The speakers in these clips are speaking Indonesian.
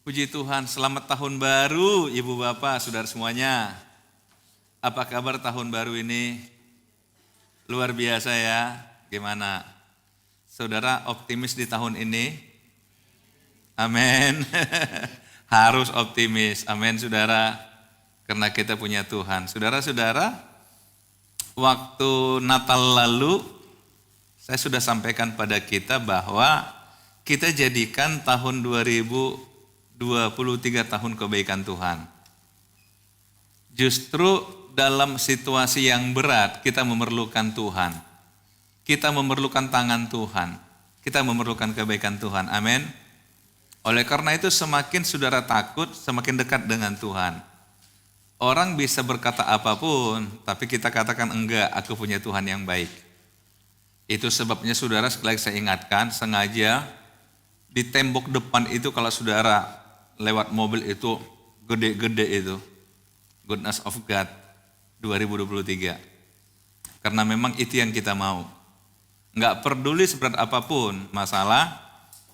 Puji Tuhan, selamat tahun baru Ibu Bapak, Saudara semuanya. Apa kabar tahun baru ini? Luar biasa ya, gimana? Saudara optimis di tahun ini? Amin. Harus optimis, amin saudara. Karena kita punya Tuhan. Saudara-saudara, waktu Natal lalu, saya sudah sampaikan pada kita bahwa kita jadikan tahun 23 tahun kebaikan Tuhan. Justru dalam situasi yang berat kita memerlukan Tuhan. Kita memerlukan tangan Tuhan. Kita memerlukan kebaikan Tuhan. Amin. Oleh karena itu semakin saudara takut, semakin dekat dengan Tuhan. Orang bisa berkata apapun, tapi kita katakan enggak, aku punya Tuhan yang baik. Itu sebabnya saudara sekali lagi saya ingatkan, sengaja di tembok depan itu kalau saudara lewat mobil itu gede-gede itu Goodness of God 2023. Karena memang itu yang kita mau. Enggak peduli seberat apapun masalah,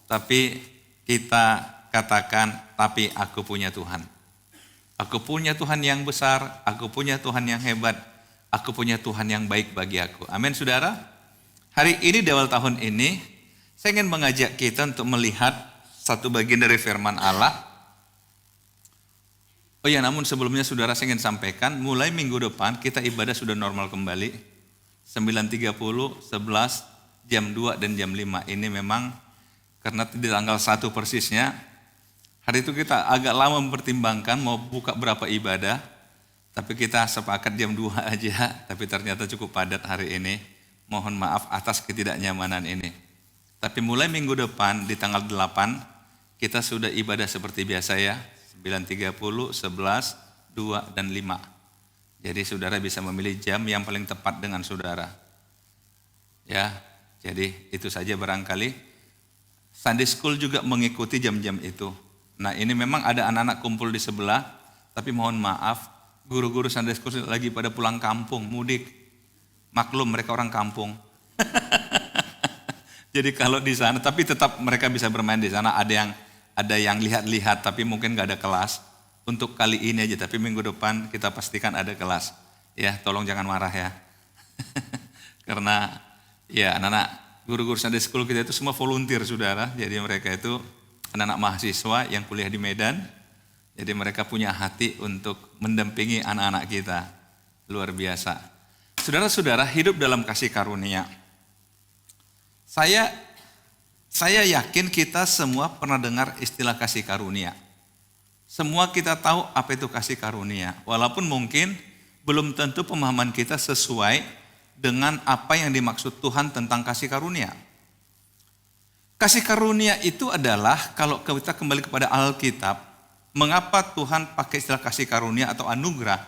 tapi kita katakan, tapi aku punya Tuhan. Aku punya Tuhan yang besar, aku punya Tuhan yang hebat, aku punya Tuhan yang baik bagi aku. Amin saudara. Hari ini di awal tahun ini, saya ingin mengajak kita untuk melihat satu bagian dari firman Allah. Oh ya, namun sebelumnya saudara saya ingin sampaikan, mulai minggu depan kita ibadah sudah normal kembali. 9.30, 11, jam 2 dan jam 5. Ini memang karena di tanggal 1 persisnya, hari itu kita agak lama mempertimbangkan mau buka berapa ibadah. Tapi kita sepakat jam 2 aja, tapi ternyata cukup padat hari ini. Mohon maaf atas ketidaknyamanan ini. Tapi mulai minggu depan di tanggal 8, kita sudah ibadah seperti biasa ya. 9.30, 11, 2, dan 5. Jadi saudara bisa memilih jam yang paling tepat dengan saudara. Ya, jadi itu saja barangkali. Sunday School juga mengikuti jam-jam itu. Nah ini memang ada anak-anak kumpul di sebelah, tapi mohon maaf, guru-guru Sunday School lagi pada pulang kampung, mudik. Maklum mereka orang kampung. Jadi kalau di sana, tapi tetap mereka bisa bermain di sana. Ada yang lihat-lihat, tapi mungkin gak ada kelas. Untuk kali ini aja, tapi minggu depan kita pastikan ada kelas. Ya, tolong jangan marah ya. Karena ya anak-anak guru-guru Sunday School kita itu semua volunteer saudara. Jadi mereka itu anak-anak mahasiswa yang kuliah di Medan. Jadi mereka punya hati untuk mendampingi anak-anak kita. Luar biasa. Saudara-saudara hidup dalam kasih karunia. Saya yakin kita semua pernah dengar istilah kasih karunia. Semua kita tahu apa itu kasih karunia. Walaupun mungkin belum tentu pemahaman kita sesuai dengan apa yang dimaksud Tuhan tentang kasih karunia. Kasih karunia itu adalah, kalau kita kembali kepada Alkitab, mengapa Tuhan pakai istilah kasih karunia atau anugerah?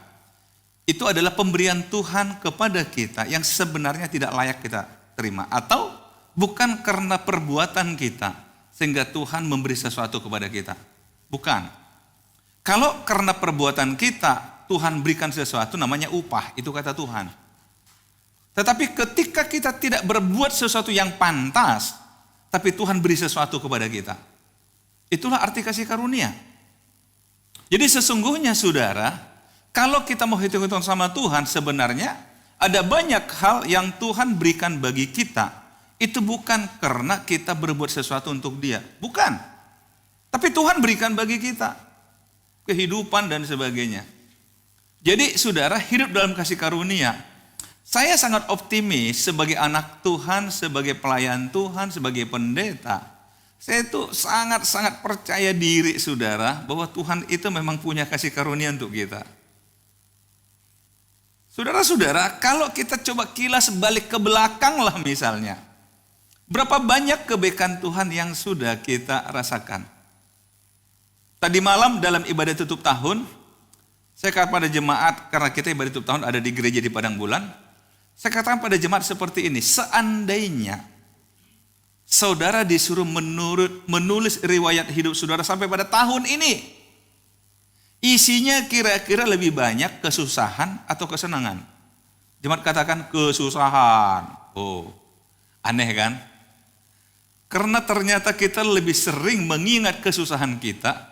Itu adalah pemberian Tuhan kepada kita yang sebenarnya tidak layak kita terima. Atau bukan karena perbuatan kita sehingga Tuhan memberi sesuatu kepada kita. Bukan. Kalau karena perbuatan kita Tuhan berikan sesuatu, namanya upah, itu kata Tuhan. Tetapi ketika kita tidak berbuat sesuatu yang pantas, tapi Tuhan beri sesuatu kepada kita, itulah arti kasih karunia. Jadi sesungguhnya saudara, kalau kita mau hitung-hitung sama Tuhan, sebenarnya ada banyak hal yang Tuhan berikan bagi kita. Itu bukan karena kita berbuat sesuatu untuk dia. Bukan. Tapi Tuhan berikan bagi kita. Kehidupan dan sebagainya. Jadi saudara hidup dalam kasih karunia. Saya sangat optimis sebagai anak Tuhan, sebagai pelayan Tuhan, sebagai pendeta. Saya itu sangat-sangat percaya diri saudara bahwa Tuhan itu memang punya kasih karunia untuk kita. Saudara-saudara, kalau kita coba kilas balik ke belakang lah misalnya. Berapa banyak kebaikan Tuhan yang sudah kita rasakan. Tadi malam dalam ibadah tutup tahun, saya katakan pada jemaat, karena kita ibadah tutup tahun ada di gereja di Padang Bulan, saya katakan pada jemaat seperti ini, seandainya saudara disuruh menulis riwayat hidup saudara sampai pada tahun ini, isinya kira-kira lebih banyak kesusahan atau kesenangan. Jemaat katakan kesusahan. Oh, aneh kan? Karena ternyata kita lebih sering mengingat kesusahan kita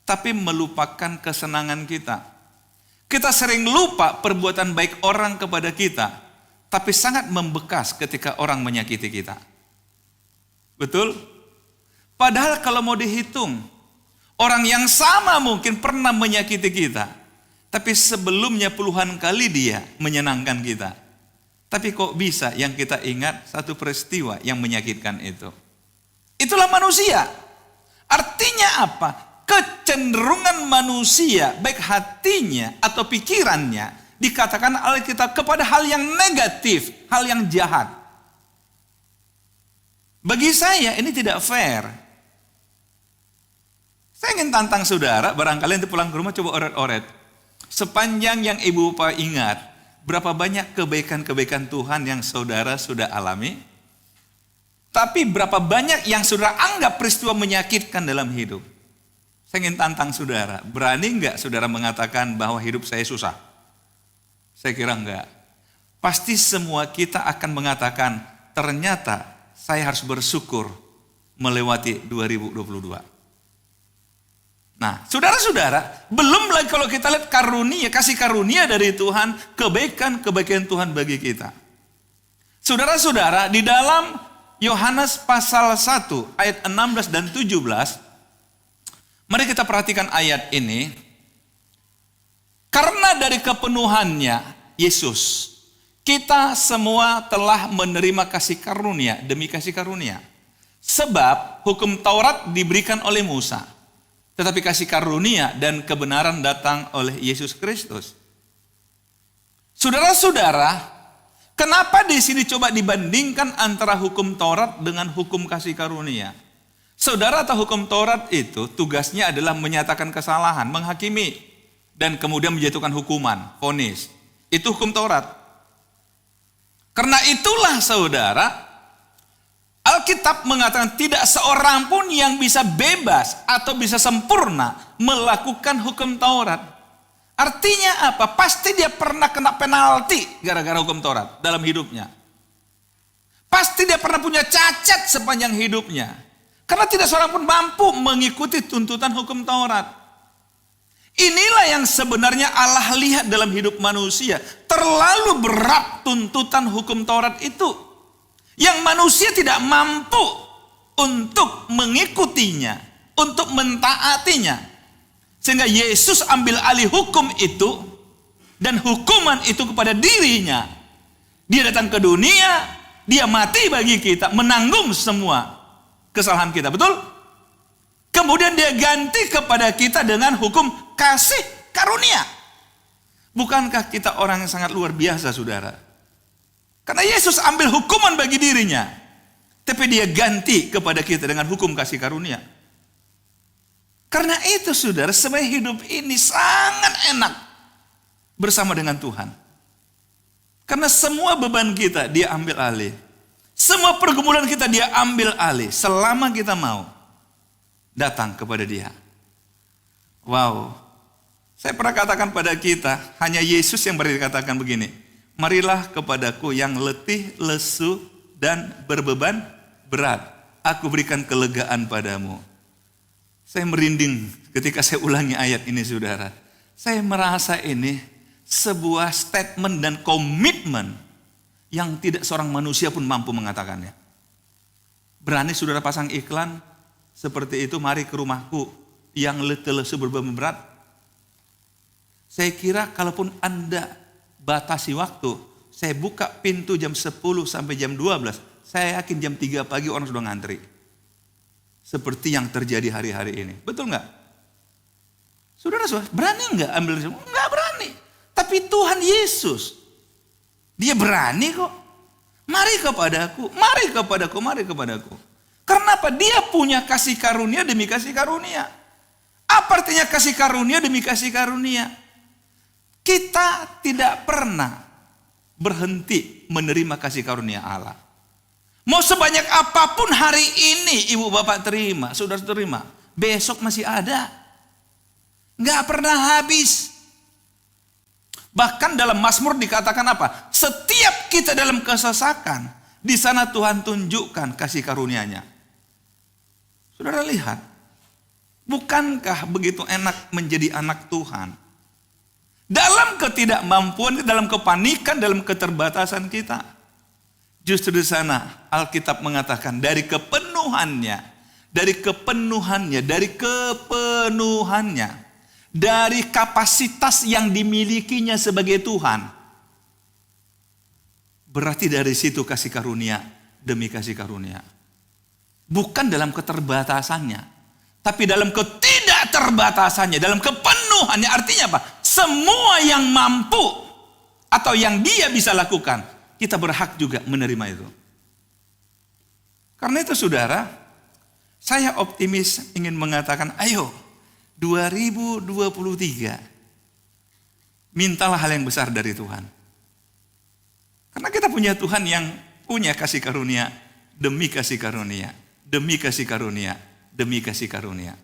tapi melupakan kesenangan kita. Kita sering lupa perbuatan baik orang kepada kita, tapi sangat membekas ketika orang menyakiti kita. Betul? Padahal kalau mau dihitung, orang yang sama mungkin pernah menyakiti kita, tapi sebelumnya puluhan kali dia menyenangkan kita. Tapi kok bisa yang kita ingat satu peristiwa yang menyakitkan itu? Itulah manusia. Artinya apa? Kecenderungan manusia, baik hatinya atau pikirannya, dikatakan oleh kita kepada hal yang negatif, hal yang jahat. Bagi saya ini tidak fair. Saya ingin tantang saudara, barangkali nanti pulang ke rumah coba oret-oret. Sepanjang yang ibu bapak ingat, berapa banyak kebaikan-kebaikan Tuhan yang saudara sudah alami? Tapi berapa banyak yang saudara anggap peristiwa menyakitkan dalam hidup? Saya ingin tantang saudara, berani enggak saudara mengatakan bahwa hidup saya susah? Saya kira enggak. Pasti semua kita akan mengatakan, ternyata saya harus bersyukur melewati 2022. Nah, saudara-saudara, belum lagi kalau kita lihat karunia, kasih karunia dari Tuhan, kebaikan-kebaikan Tuhan bagi kita. Saudara-saudara, di dalam Yohanes pasal 1 ayat 16 dan 17, mari kita perhatikan ayat ini. Karena dari kepenuhannya Yesus, kita semua telah menerima kasih karunia demi kasih karunia. Sebab hukum Taurat diberikan oleh Musa, tetapi kasih karunia dan kebenaran datang oleh Yesus Kristus. Saudara-saudara, kenapa di sini coba dibandingkan antara hukum Taurat dengan hukum kasih karunia? Saudara tahu hukum Taurat itu tugasnya adalah menyatakan kesalahan, menghakimi, dan kemudian menjatuhkan hukuman, vonis. Itu hukum Taurat. Karena itulah saudara, Alkitab mengatakan tidak seorang pun yang bisa bebas atau bisa sempurna melakukan hukum Taurat. Artinya apa? Pasti dia pernah kena penalti gara-gara hukum Taurat dalam hidupnya. Pasti dia pernah punya cacat sepanjang hidupnya. Karena tidak seorang pun mampu mengikuti tuntutan hukum Taurat. Inilah yang sebenarnya Allah lihat dalam hidup manusia. Terlalu berat tuntutan hukum Taurat itu, yang manusia tidak mampu untuk mengikutinya, untuk mentaatinya. Sehingga Yesus ambil alih hukum itu dan hukuman itu kepada dirinya. Dia datang ke dunia, dia mati bagi kita, menanggung semua kesalahan kita, betul? Kemudian dia ganti kepada kita dengan hukum kasih karunia. Bukankah kita orang yang sangat luar biasa, saudara? Karena Yesus ambil hukuman bagi dirinya, tapi dia ganti kepada kita dengan hukum kasih karunia. Karena itu saudara, sebenarnya hidup ini sangat enak bersama dengan Tuhan. Karena semua beban kita dia ambil alih. Semua pergumulan kita dia ambil alih selama kita mau datang kepada dia. Wow. Saya pernah katakan pada kita, hanya Yesus yang berani katakan begini. Marilah kepadaku yang letih, lesu, dan berbeban berat. Aku berikan kelegaan padamu. Saya merinding ketika saya ulangi ayat ini, saudara. Saya merasa ini sebuah statement dan komitmen yang tidak seorang manusia pun mampu mengatakannya. Berani saudara pasang iklan seperti itu, mari ke rumahku yang letih, lesu, berbeban berat. Saya kira kalaupun Anda batasi waktu, saya buka pintu jam 10 sampai jam 12, saya yakin jam 3 pagi orang sudah ngantri. Seperti yang terjadi hari-hari ini. Betul nggak? Saudara-saudara, berani nggak ambil semua? Nggak berani. Tapi Tuhan Yesus, dia berani kok. Mari kepadaku, mari kepadaku, mari kepadaku. Kenapa? Dia punya kasih karunia demi kasih karunia. Apa artinya kasih karunia demi kasih karunia? Kita tidak pernah berhenti menerima kasih karunia Allah. Mau sebanyak apapun hari ini ibu bapak terima, saudara terima, besok masih ada. Nggak pernah habis. Bahkan dalam Mazmur dikatakan apa? Setiap kita dalam kesesakan, di sana Tuhan tunjukkan kasih karunia-Nya. Saudara lihat, Bukankah begitu enak menjadi anak Tuhan? Dalam ketidakmampuan, dalam kepanikan, dalam keterbatasan kita. Justru di sana Alkitab mengatakan dari kepenuhannya, dari kapasitas yang dimilikinya sebagai Tuhan. Berarti dari situ kasih karunia demi kasih karunia. Bukan dalam keterbatasannya, tapi dalam ketidakterbatasannya, dalam kepenuhannya. Artinya apa? Semua yang mampu atau yang dia bisa lakukan, kita berhak juga menerima itu. Karena itu saudara, saya optimis ingin mengatakan, ayo 2023, mintalah hal yang besar dari Tuhan. Karena kita punya Tuhan yang punya kasih karunia, demi kasih karunia, demi kasih karunia, demi kasih karunia.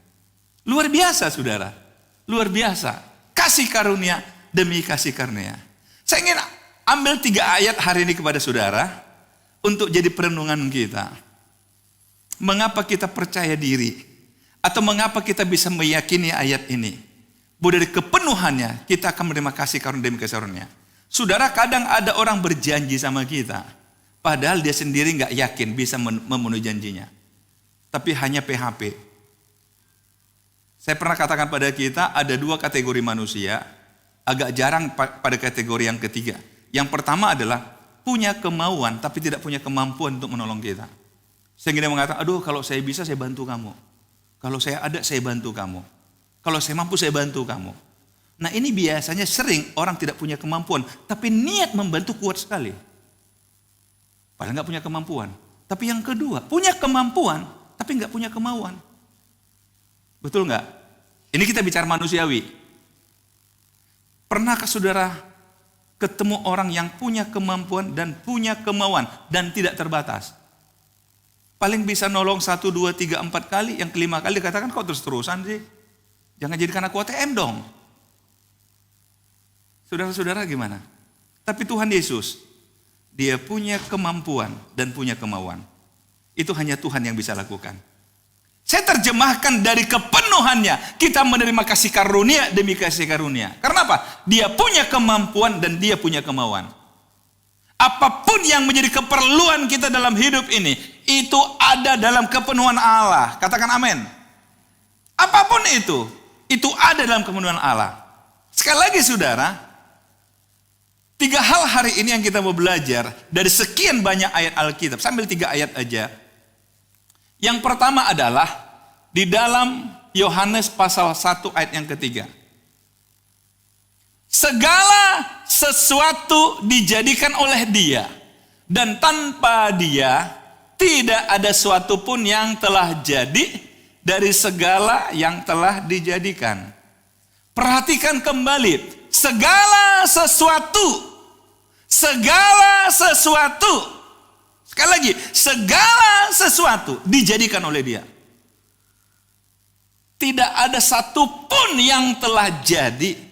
Luar biasa saudara, luar biasa. Kasih karunia demi kasih karunia. Saya ingin ambil 3 ayat hari ini kepada saudara untuk jadi perenungan kita. Mengapa kita percaya diri? Atau mengapa kita bisa meyakini ayat ini? Bahwa dari kepenuhannya kita akan menerima kasih karunia demi kasih karunia. Saudara, kadang ada orang berjanji sama kita, padahal dia sendiri nggak yakin bisa memenuhi janjinya. Tapi hanya PHP. Saya pernah katakan pada kita ada 2 kategori manusia, agak jarang pada kategori yang ketiga. Yang pertama adalah punya kemauan tapi tidak punya kemampuan untuk menolong kita. Sehingga dia mengatakan, aduh kalau saya bisa saya bantu kamu. Kalau saya ada saya bantu kamu. Kalau saya mampu saya bantu kamu. Nah ini biasanya sering orang tidak punya kemampuan, tapi niat membantu kuat sekali. Padahal nggak punya kemampuan. Tapi yang kedua, punya kemampuan tapi nggak punya kemauan. Betul nggak? Ini kita bicara manusiawi. Pernahkah saudara ketemu orang yang punya kemampuan dan punya kemauan dan tidak terbatas? Paling bisa nolong 1, 2, 3, 4 kali, yang kelima kali dikatakan kok terus-terusan sih? Jangan jadikan aku ATM dong. Saudara-saudara gimana? Tapi Tuhan Yesus, dia punya kemampuan dan punya kemauan. Itu hanya Tuhan yang bisa lakukan. Saya terjemahkan dari kepenuhannya, kita menerima kasih karunia demi kasih karunia. Karena apa? Dia punya kemampuan dan dia punya kemauan. Apapun yang menjadi keperluan kita dalam hidup ini, itu ada dalam kepenuhan Allah. Katakan amin. Apapun itu ada dalam kepenuhan Allah. Sekali lagi saudara, 3 hal hari ini yang kita mau belajar dari sekian banyak ayat Alkitab. Sambil 3 ayat aja. Yang pertama adalah di dalam Yohanes pasal 1 ayat yang ketiga. Segala sesuatu dijadikan oleh Dia, dan tanpa Dia tidak ada suatu pun yang telah jadi dari segala yang telah dijadikan. Perhatikan kembali, segala sesuatu. Sekali lagi, segala sesuatu dijadikan oleh Dia. Tidak ada satupun yang telah jadi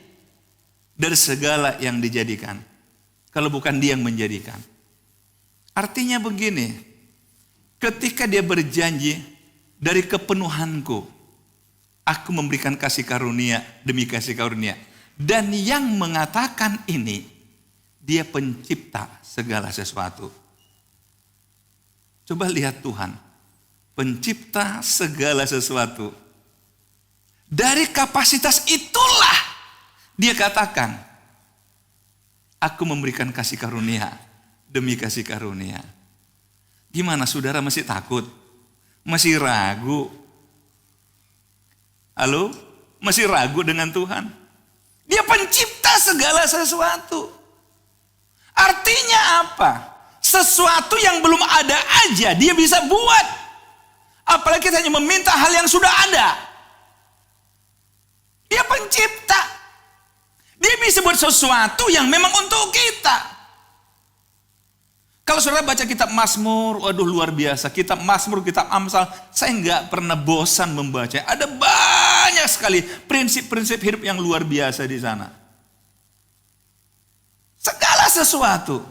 dari segala yang dijadikan, kalau bukan Dia yang menjadikan. Artinya begini, ketika Dia berjanji, dari kepenuhanku, aku memberikan kasih karunia demi kasih karunia. Dan yang mengatakan ini, Dia pencipta segala sesuatu. Coba lihat Tuhan, pencipta segala sesuatu. Dari kapasitas itulah Dia katakan, aku memberikan kasih karunia demi kasih karunia. Gimana saudara, masih takut? Masih ragu? Halo? Masih ragu dengan Tuhan? Dia pencipta segala sesuatu. Artinya apa? Sesuatu yang belum ada aja Dia bisa buat. Apalagi kita hanya meminta hal yang sudah ada. Dia pencipta. Dia bisa buat sesuatu yang memang untuk kita. Kalau saudara baca kitab Mazmur, waduh luar biasa. Kitab Mazmur, kitab Amsal, saya nggak pernah bosan membaca. Ada banyak sekali prinsip-prinsip hidup yang luar biasa di sana. Segala sesuatu.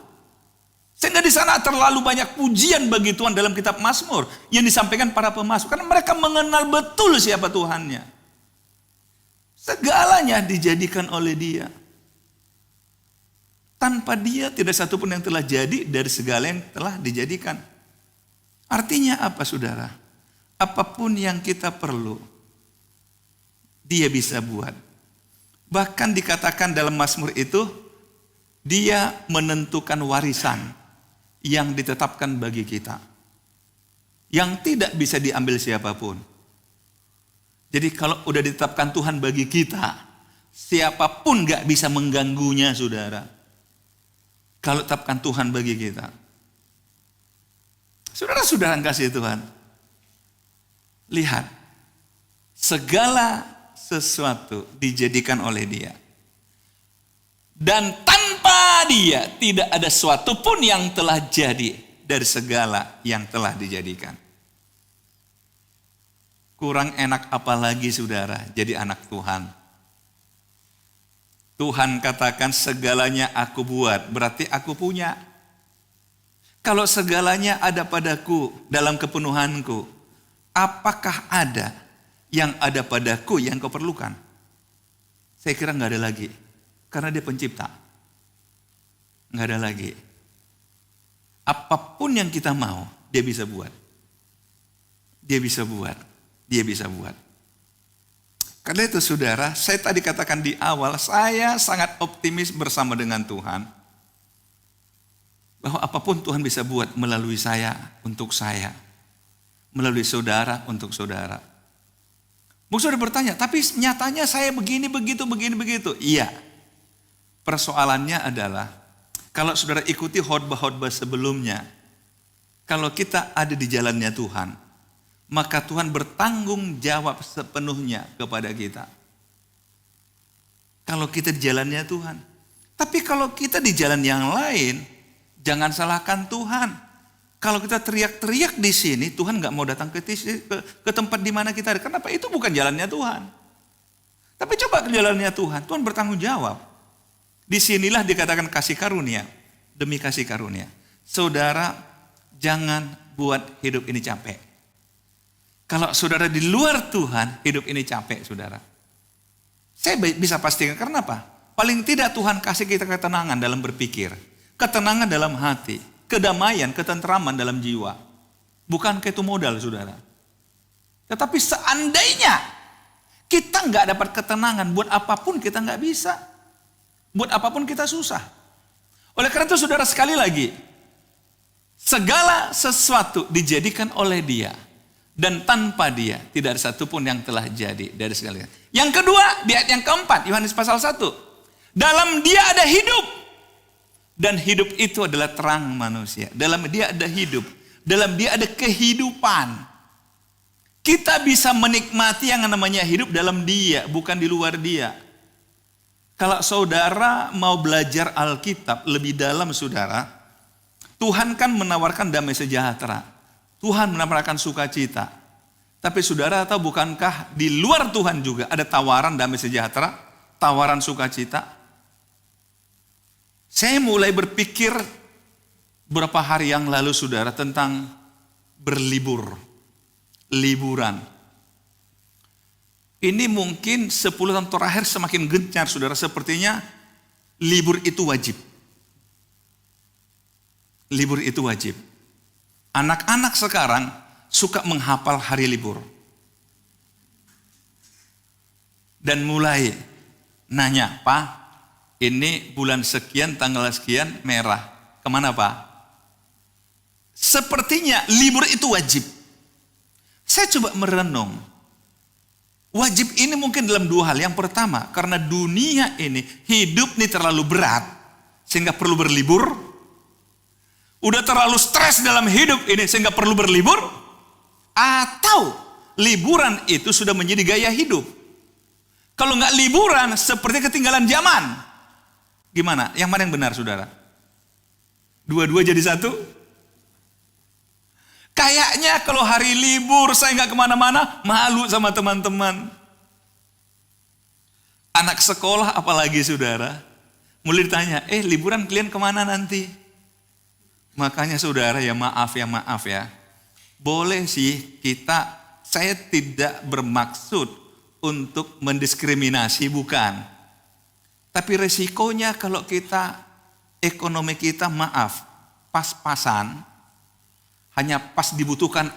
Sehingga di sana terlalu banyak pujian bagi Tuhan dalam kitab Mazmur yang disampaikan para pemasmur. Karena mereka mengenal betul siapa Tuhannya. Segalanya dijadikan oleh Dia. Tanpa Dia tidak satu pun yang telah jadi dari segala yang telah dijadikan. Artinya apa, saudara? Apapun yang kita perlu, Dia bisa buat. Bahkan dikatakan dalam Mazmur itu, Dia menentukan warisan yang ditetapkan bagi kita, yang tidak bisa diambil siapapun. Jadi kalau udah ditetapkan Tuhan bagi kita, siapapun gak bisa mengganggunya, saudara. Kalau tetapkan Tuhan bagi kita. Saudara-saudara yang kasih Tuhan, lihat, segala sesuatu dijadikan oleh Dia. Dan tanpa Dia tidak ada sesuatu pun yang telah jadi dari segala yang telah dijadikan. Kurang enak apalagi, saudara, jadi anak Tuhan. Tuhan katakan segalanya aku buat, berarti aku punya. Kalau segalanya ada padaku dalam kepenuhanku, apakah ada yang ada padaku yang kau perlukan? Saya kira nggak ada lagi. Karena Dia pencipta. Nggak ada lagi. Apapun yang kita mau, Dia bisa buat. Dia bisa buat. Dia bisa buat. Karena itu, saudara, saya tadi katakan di awal, saya sangat optimis bersama dengan Tuhan. Bahwa apapun Tuhan bisa buat melalui saya, untuk saya. Melalui saudara, untuk saudara. Mungkin saudara bertanya, tapi nyatanya saya begini, begitu. Iya. Persoalannya adalah, kalau saudara ikuti khotbah-khotbah sebelumnya, kalau kita ada di jalannya Tuhan, maka Tuhan bertanggung jawab sepenuhnya kepada kita. Kalau kita di jalannya Tuhan. Tapi kalau kita di jalan yang lain, jangan salahkan Tuhan. Kalau kita teriak-teriak di sini, Tuhan gak mau datang ke tempat di mana kita ada. Kenapa? Itu bukan jalannya Tuhan. Tapi coba ke jalannya Tuhan, Tuhan bertanggung jawab. Disinilah dikatakan kasih karunia, demi kasih karunia. Saudara, jangan buat hidup ini capek. Kalau saudara di luar Tuhan, hidup ini capek, saudara. Saya bisa pastikan, karena apa? Paling tidak Tuhan kasih kita ketenangan dalam berpikir, ketenangan dalam hati, kedamaian, ketentraman dalam jiwa. Bukan itu modal, saudara. Tetapi seandainya kita nggak dapat ketenangan, buat apapun kita nggak bisa. Buat apapun kita susah. Oleh karena itu, saudara, sekali lagi, segala sesuatu dijadikan oleh Dia, dan tanpa Dia tidak ada satupun yang telah jadi dari segala. Yang kedua, di ayat yang keempat, Yohanes pasal 1. Dalam Dia ada hidup, dan hidup itu adalah terang manusia. Dalam Dia ada hidup, dalam Dia ada kehidupan. Kita bisa menikmati yang namanya hidup dalam Dia, bukan di luar Dia. Kalau saudara mau belajar Alkitab lebih dalam, saudara, Tuhan kan menawarkan damai sejahtera. Tuhan menawarkan sukacita. Tapi saudara tahu bukankah di luar Tuhan juga ada tawaran damai sejahtera, tawaran sukacita? Saya mulai berpikir beberapa hari yang lalu, saudara, tentang berlibur, liburan. Ini mungkin 10 tahun terakhir semakin gencar, saudara. Sepertinya libur itu wajib. Libur itu wajib. Anak-anak sekarang suka menghafal hari libur. Dan mulai nanya, Pak, ini bulan sekian, tanggal sekian, merah. Kemana, Pak? Sepertinya libur itu wajib. Saya coba merenung. Wajib ini mungkin dalam dua hal. Yang pertama, karena dunia ini, hidup ini terlalu berat, sehingga perlu berlibur. Udah terlalu stres dalam hidup ini, sehingga perlu berlibur. Atau liburan itu sudah menjadi gaya hidup. Kalau nggak liburan, seperti ketinggalan zaman. Gimana? Yang mana yang benar, saudara? Dua-dua jadi satu? Kayaknya kalau hari libur saya nggak kemana-mana, malu sama teman-teman. Anak sekolah apalagi, saudara, mulai ditanya, liburan kalian kemana nanti? Makanya saudara ya maaf ya. Boleh sih saya tidak bermaksud untuk mendiskriminasi, bukan. Tapi resikonya kalau ekonomi kita pas-pasan, hanya pas dibutuhkan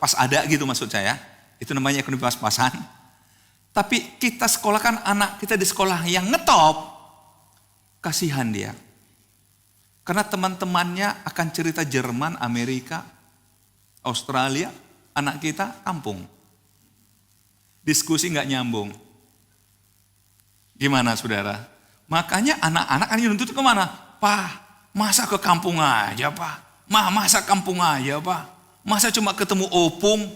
pas ada gitu maksud saya. Itu namanya ekonomi pas-pasan. Tapi kita sekolahkan anak kita di sekolah yang ngetop, kasihan dia. Karena teman-temannya akan cerita Jerman, Amerika, Australia, anak kita kampung. Diskusi nggak nyambung. Gimana saudara? Makanya anak-anak kan nuntut kemana? Pak, masa ke kampung aja Pak? Masa kampung aja Pak? Masa cuma ketemu opung?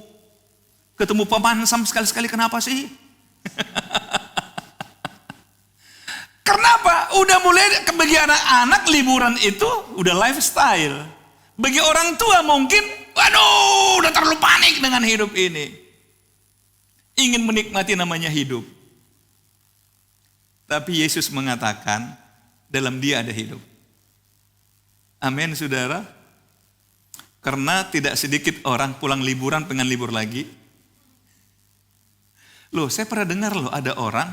Ketemu pemansam sekali-sekali, kenapa sih? Kenapa? Udah mulai bagi anak-anak liburan itu udah lifestyle. Bagi orang tua mungkin, waduh udah terlalu panik dengan hidup ini. Ingin menikmati namanya hidup. Tapi Yesus mengatakan dalam Dia ada hidup. Amin saudara. Karena tidak sedikit orang pulang liburan pengen libur lagi. Loh, saya pernah dengar ada orang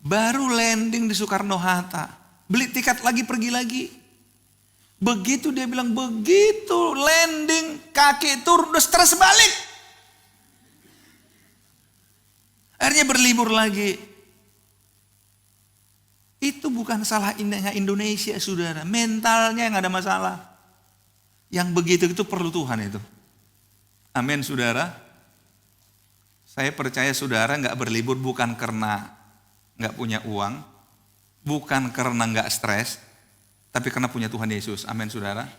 baru landing di Soekarno-Hatta, beli tiket lagi pergi lagi. Begitu dia bilang, begitu landing kaki turun udah stres balik. Akhirnya berlibur lagi. Itu bukan salah Indonesia saudara, mentalnya yang ada masalah. Yang begitu itu perlu Tuhan itu. Amin saudara. Saya percaya saudara gak berlibur bukan karena gak punya uang, bukan karena gak stres, tapi karena punya Tuhan Yesus. Amin saudara.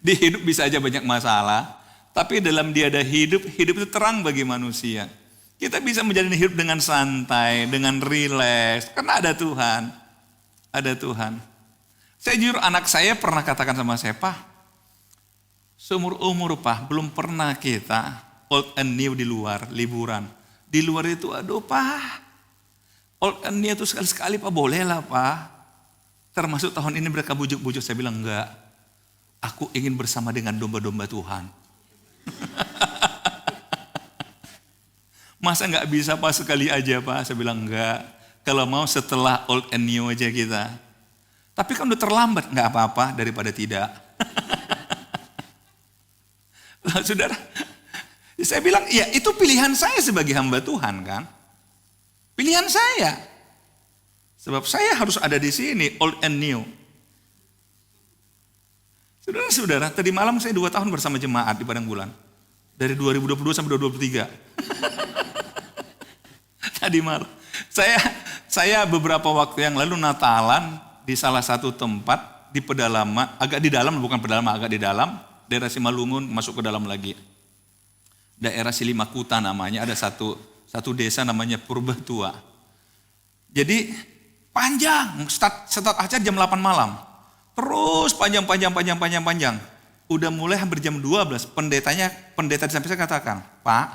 Di hidup bisa aja banyak masalah, tapi dalam Dia ada hidup itu terang bagi manusia. Kita bisa menjalani hidup dengan santai, dengan rileks, karena ada Tuhan. Ada Tuhan. Saya jujur, anak saya pernah katakan sama saya, Pak, seumur umur Pak, belum pernah kita old and new di luar, liburan. Di luar itu, aduh Pak, old and new itu sekali-sekali Pak, boleh lah Pak. Termasuk tahun ini mereka bujuk-bujuk, saya bilang enggak. Aku ingin bersama dengan domba-domba Tuhan. Masa enggak bisa Pak sekali aja Pak? Saya bilang enggak. Kalau mau setelah old and new aja kita. Tapi kan udah terlambat, enggak apa-apa daripada tidak. Lah saudara, saya bilang, ya itu pilihan saya sebagai hamba Tuhan kan. Pilihan saya. Sebab saya harus ada di sini, old and new. Saudara-saudara, tadi malam saya 2 tahun bersama jemaat di Padang Bulan. Dari 2022 sampai 2023. Tadi malam. Saya beberapa waktu yang lalu Natalan di salah satu tempat di pedalaman, agak di dalam, bukan pedalaman, agak di dalam, daerah Simalungun masuk ke dalam lagi. Daerah Silimakuta namanya, ada satu desa namanya Purbatua. Jadi panjang, start acara jam 8 malam. Terus panjang. Udah mulai hampir jam 12, pendeta sampai saya katakan, Pak,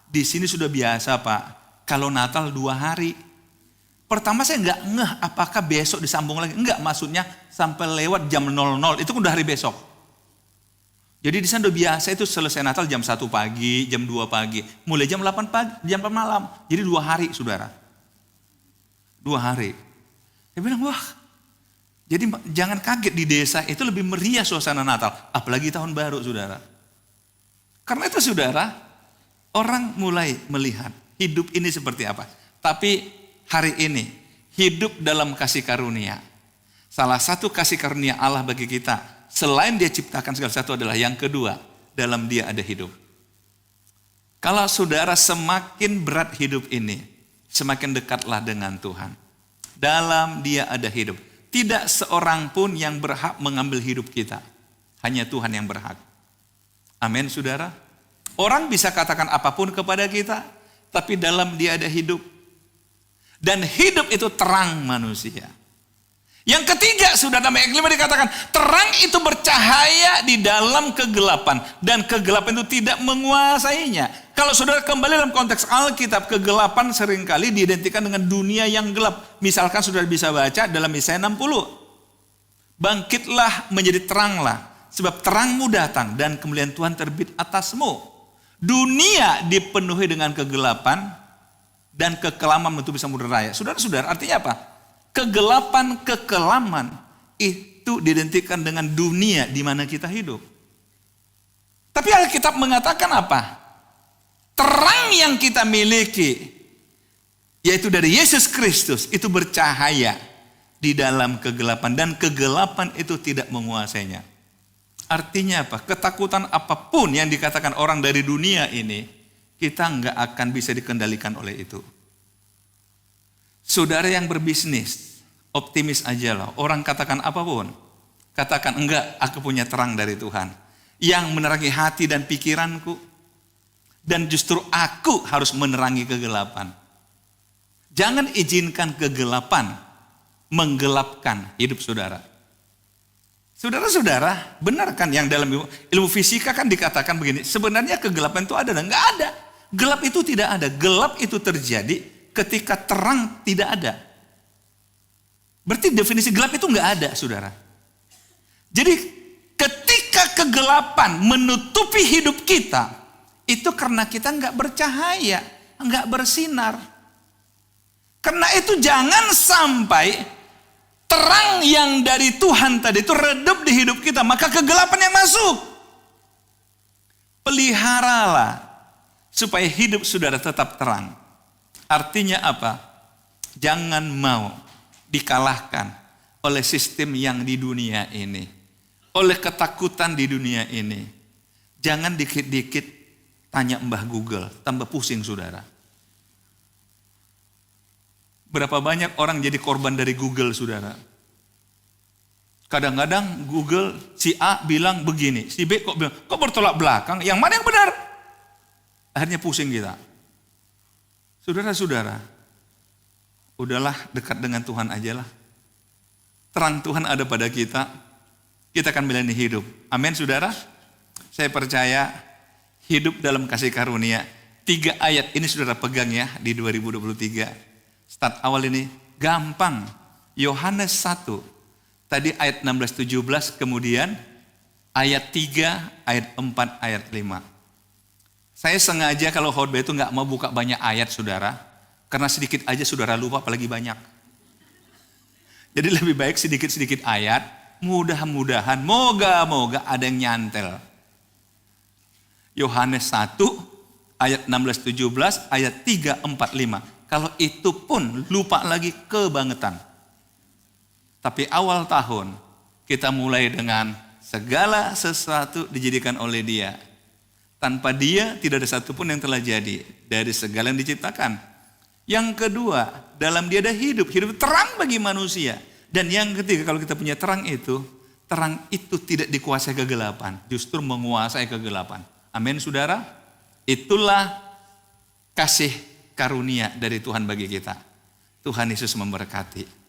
di sini sudah biasa Pak, kalau Natal 2 hari. Pertama saya nggak ngeh apakah besok disambung lagi. Enggak, maksudnya sampai lewat jam 00, itu udah hari besok. Jadi di sana udah biasa itu selesai Natal jam 1 pagi, jam 2 pagi. Mulai jam 8 pagi, jam 8 malam. Jadi 2 hari saudara. 2 hari. Saya bilang, wah. Jadi jangan kaget, di desa itu lebih meriah suasana Natal. Apalagi tahun baru saudara. Karena itu saudara, orang mulai melihat hidup ini seperti apa. Tapi hari ini, hidup dalam kasih karunia. Salah satu kasih karunia Allah bagi kita, selain Dia ciptakan segala sesuatu adalah yang kedua, dalam Dia ada hidup. Kalau saudara semakin berat hidup ini, semakin dekatlah dengan Tuhan. Dalam Dia ada hidup. Tidak seorang pun yang berhak mengambil hidup kita. Hanya Tuhan yang berhak. Amin saudara. Orang bisa katakan apapun kepada kita, tapi dalam Dia ada hidup. Dan hidup itu terang manusia. Yang ketiga, sudah dalam ayat 5 dikatakan, terang itu bercahaya di dalam kegelapan. Dan kegelapan itu tidak menguasainya. Kalau saudara kembali dalam konteks Alkitab, kegelapan seringkali diidentikan dengan dunia yang gelap. Misalkan saudara bisa baca dalam Yesaya 60. Bangkitlah menjadi teranglah, Sebab terangmu datang dan kemuliaan Tuhan terbit atasmu. Dunia dipenuhi dengan kegelapan dan kekelaman menutupi samudera raya. Saudara-saudara, artinya apa? Kegelapan, kekelaman itu diidentikan dengan dunia di mana kita hidup. Tapi Alkitab mengatakan apa? Terang yang kita miliki, yaitu dari Yesus Kristus, itu bercahaya di dalam kegelapan. Dan kegelapan itu tidak menguasainya. Artinya apa? Ketakutan apapun yang dikatakan orang dari dunia ini, kita nggak akan bisa dikendalikan oleh itu. Saudara yang berbisnis, optimis aja lah. Orang katakan apapun, katakan enggak, aku punya terang dari Tuhan yang menerangi hati dan pikiranku, dan justru aku harus menerangi kegelapan. Jangan izinkan kegelapan menggelapkan hidup saudara. Saudara-saudara, benar kan yang dalam ilmu fisika kan dikatakan begini, sebenarnya kegelapan itu ada dan enggak ada. Gelap itu tidak ada. Gelap itu terjadi ketika terang tidak ada. Berarti definisi gelap itu enggak ada, saudara. Jadi ketika kegelapan menutupi hidup kita, itu karena kita enggak bercahaya, enggak bersinar. Karena itu jangan sampai terang yang dari Tuhan tadi itu redup di hidup kita, maka kegelapan yang masuk. Peliharalah supaya hidup saudara tetap terang. Artinya apa? Jangan mau dikalahkan oleh sistem yang di dunia ini, oleh ketakutan di dunia ini. Jangan dikit-dikit tanya Mbah Google, tambah pusing saudara. Berapa banyak orang jadi korban dari Google, saudara. Kadang-kadang Google, si A bilang begini, si B kok bilang, kok bertolak belakang, yang mana yang benar? Akhirnya pusing kita. Saudara-saudara, udahlah dekat dengan Tuhan aja lah. Terang Tuhan ada pada kita akan menjalani hidup. Amin, saudara. Saya percaya hidup dalam kasih karunia. 3 ayat ini saudara pegang ya di 2023. Start awal ini gampang. Yohanes 1. Tadi ayat 16-17, kemudian ayat 3, ayat 4, ayat 5. Saya sengaja kalau khotbah itu nggak mau buka banyak ayat saudara. Karena sedikit aja saudara lupa apalagi banyak. Jadi lebih baik sedikit-sedikit ayat. Mudah-mudahan, moga-moga ada yang nyantel. Yohanes 1, ayat 16-17, ayat 3, 4, 5. Kalau itu pun lupa lagi kebangetan. Tapi awal tahun kita mulai dengan segala sesuatu dijadikan oleh Dia. Tanpa Dia tidak ada satupun yang telah jadi dari segala yang diciptakan. Yang kedua, dalam Dia ada hidup terang bagi manusia. Dan yang ketiga, kalau kita punya terang itu tidak dikuasai kegelapan, justru menguasai kegelapan. Amin, saudara. Itulah kasih karunia dari Tuhan bagi kita. Tuhan Yesus memberkati.